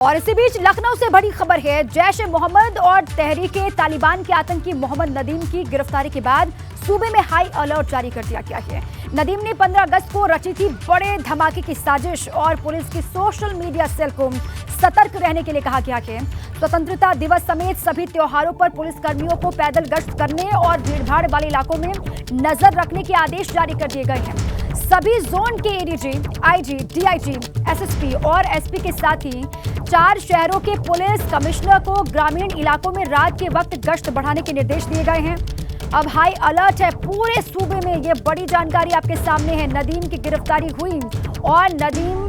और इसी बीच लखनऊ से बड़ी खबर है। जैश ए मोहम्मद और तहरीके तालिबान के आतंकी मोहम्मद नदीम की गिरफ्तारी के बाद सूबे में हाई अलर्ट जारी कर दिया गया है। नदीम ने 15 अगस्त को रची थी बड़े धमाके की साजिश और पुलिस की सोशल मीडिया सेल को सतर्क रहने के लिए कहा गया है। स्वतंत्रता दिवस समेत सभी त्योहारों पर पुलिस कर्मियों को पैदल गश्त करने और भीड़भाड़ वाले इलाकों में नजर रखने के आदेश जारी कर दिए गए हैं। सभी जोन के एडीजी, आईजी, डीआईजी, एसएसपी और एसपी के साथ ही 4 शहरों के पुलिस कमिश्नर को ग्रामीण इलाकों में रात के वक्त गश्त बढ़ाने के निर्देश दिए गए हैं। अब हाई अलर्ट है पूरे सूबे में। ये बड़ी जानकारी आपके सामने है। नदीम की गिरफ्तारी हुई और नदीम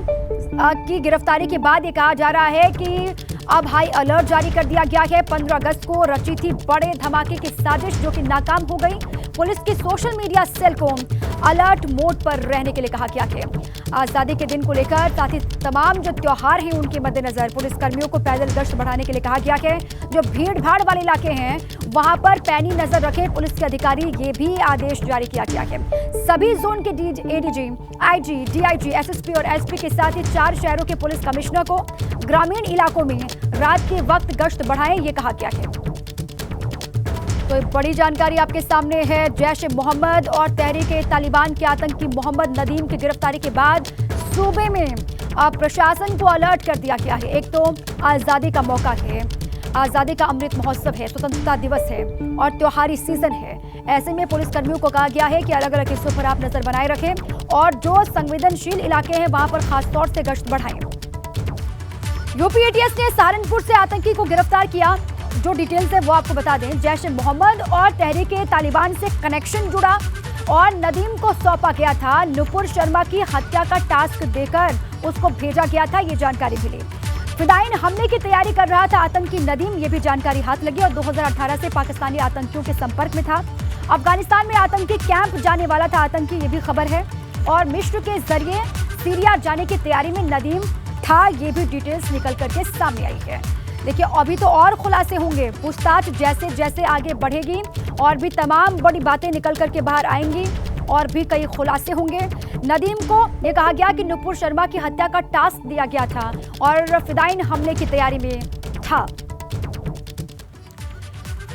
की गिरफ्तारी के बाद ये कहा जा रहा है कि अब हाई अलर्ट जारी कर दिया गया है। 15 अगस्त को रची थी बड़े धमाके की साजिश जो कि नाकाम हो गई। पुलिस की सोशल मीडिया सेल को अलर्ट मोड पर रहने के लिए कहा गया है। आजादी के दिन को लेकर साथ ही तमाम जो त्योहार हैं उनके मद्देनजर पुलिस कर्मियों को पैदल गश्त बढ़ाने के लिए कहा गया है। जो भीड़ भाड़ वाले इलाके हैं वहां पर पैनी नजर रखें पुलिस के अधिकारी, ये भी आदेश जारी किया गया है। सभी जोन के एडीजी, आईजी, डीआईजी, एसएसपी और एसपी के साथ ही 4 शहरों के पुलिस कमिश्नर को ग्रामीण इलाकों में रात के वक्त गश्त बढ़ाएं, ये कहा गया है। तो एक बड़ी जानकारी आपके सामने है। जैश ए मोहम्मद और तहरीके तालिबान के आतंकी मोहम्मद नदीम की गिरफ्तारी के बाद सूबे में प्रशासन को अलर्ट कर दिया गया है। एक तो आज़ादी का मौका है, आज़ादी का अमृत महोत्सव है, स्वतंत्रता दिवस है और त्योहारी सीजन है। ऐसे में पुलिस कर्मियों को कहा गया है कि अलग अलग हिस्सों पर आप नजर बनाए रखें और जो संवेदनशील इलाके हैं वहां पर खासतौर से गश्त बढ़ाएं। यूपी एटीएस ने सहारनपुर से आतंकी को गिरफ्तार किया। जो डिटेल्स है वो आपको बता दें। जैश ए मोहम्मद और तहरीके तालिबान से कनेक्शन जुड़ा और नदीम को सौंपा गया था। नुपुर शर्मा की हत्या का टास्क देकर उसको भेजा गया था, ये जानकारी मिली। फिदाइन हमले की तैयारी कर रहा था आतंकी नदीम, ये भी जानकारी हाथ लगी और 2018 से पाकिस्तानी आतंकियों के संपर्क में था। अफगानिस्तान में आतंकी कैंप जाने वाला था आतंकी, ये भी खबर है। और मिस्र के जरिए सीरिया जाने की तैयारी में नदीम था, ये भी डिटेल्स निकल करके सामने आई है। देखिए अभी तो और खुलासे होंगे। पूछताछ जैसे जैसे आगे बढ़ेगी और भी तमाम बड़ी बातें निकल करके बाहर आएंगी और भी कई खुलासे होंगे। नदीम को यह कहा गया कि नुपुर शर्मा की हत्या का टास्क दिया गया था और फिदाइन हमले की तैयारी में था।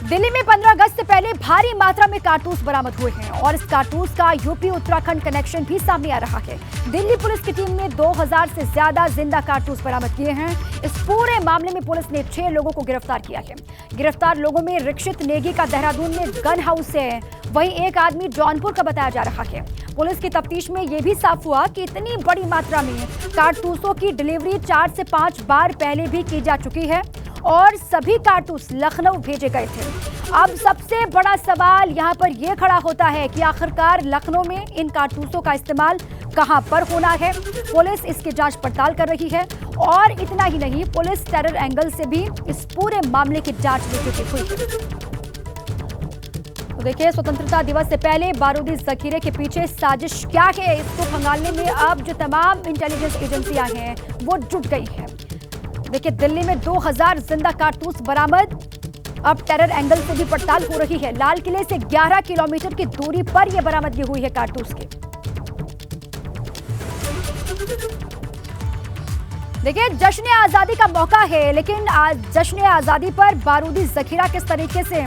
दिल्ली में 15 अगस्त से पहले भारी मात्रा में कारतूस बरामद हुए हैं और इस कारतूस का यूपी उत्तराखंड कनेक्शन भी सामने आ रहा है। दिल्ली पुलिस की टीम ने 2000 से ज्यादा जिंदा कारतूस बरामद किए हैं। इस पूरे मामले में पुलिस ने 6 लोगों को गिरफ्तार किया है। गिरफ्तार लोगों में रिक्षित नेगी का देहरादून में गन हाउस है, वहीं एक आदमी जौनपुर का बताया जा रहा है। पुलिस की तफ्तीश में यह भी साफ हुआ कि इतनी बड़ी मात्रा में कारतूसों की डिलीवरी 4 से 5 बार पहले भी की जा चुकी है और सभी कारतूस लखनऊ भेजे गए थे। अब सबसे बड़ा सवाल यहाँ पर यह खड़ा होता है कि आखिरकार लखनऊ में इन कारतूसों का इस्तेमाल कहां पर होना है। पुलिस इसकी जांच पड़ताल कर रही है और इतना ही नहीं, पुलिस टेरर एंगल से भी इस पूरे मामले की जांच में जुटी हुई है। तो देखिए स्वतंत्रता दिवस से पहले बारूदी जखीरे के पीछे साजिश क्या है, इसको खंगालने में अब जो तमाम इंटेलिजेंस एजेंसियां हैं वो जुट गई हैं। देखिए दिल्ली में 2000 जिंदा कारतूस बरामद। अब टेरर एंगल से भी पड़ताल हो रही है। लाल किले से 11 किलोमीटर की दूरी पर यह बरामदगी हुई है कारतूस की। देखिए जश्न आजादी का मौका है, लेकिन आज जश्न आजादी पर बारूदी जखीरा किस तरीके से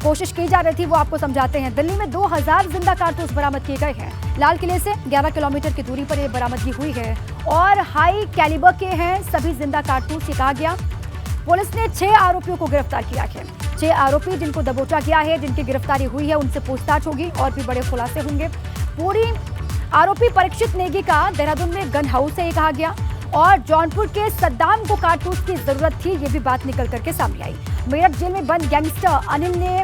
कोशिश की जा रही थी वो आपको समझाते हैं। दिल्ली में 2000 जिंदा कारतूस बरामद किए गए हैं। लाल किले से 11 किलोमीटर की दूरी पर यह बरामदगी हुई है और हाई कैलिबर के हैं सभी जिंदा कारतूस, ये कहा गया। पुलिस ने 6 आरोपियों को गिरफ्तार किया है। 6 आरोपी जिनको दबोचा गया है, जिनकी गिरफ्तारी हुई है, उनसे पूछताछ होगी और भी बड़े खुलासे होंगे। पूरी आरोपी परीक्षित नेगी का देहरादून में गन हाउस है, ये कहा गया। और जौनपुर के सद्दाम को कारतूस की जरूरत थी, ये भी बात निकल करके सामने आई। मेरठ जेल में बंद गैंगस्टर अनिल ने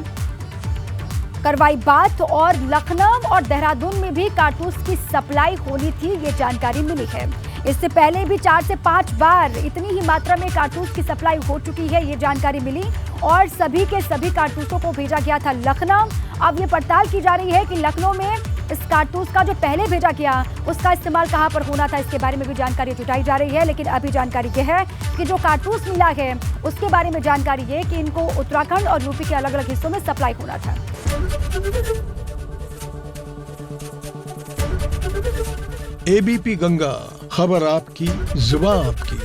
करवाई बात और लखनऊ और देहरादून में भी कारतूस की सप्लाई होनी थी, ये जानकारी मिली है। इससे पहले भी 4 से 5 बार इतनी ही मात्रा में कारतूस की सप्लाई हो चुकी है, ये जानकारी मिली और सभी के सभी कारतूसों को भेजा गया था लखनऊ। अब ये पड़ताल की जा रही है कि लखनऊ में इस कारतूस का जो पहले भेजा गया उसका इस्तेमाल कहां पर होना था, इसके बारे में भी जानकारी जुटाई जा रही है। लेकिन अभी जानकारी यह है कि जो कारतूस मिला है उसके बारे में जानकारी ये कि इनको उत्तराखंड और यूपी के अलग अलग हिस्सों में सप्लाई होना था। एबीपी गंगा, खबर आपकी, जुबान आपकी।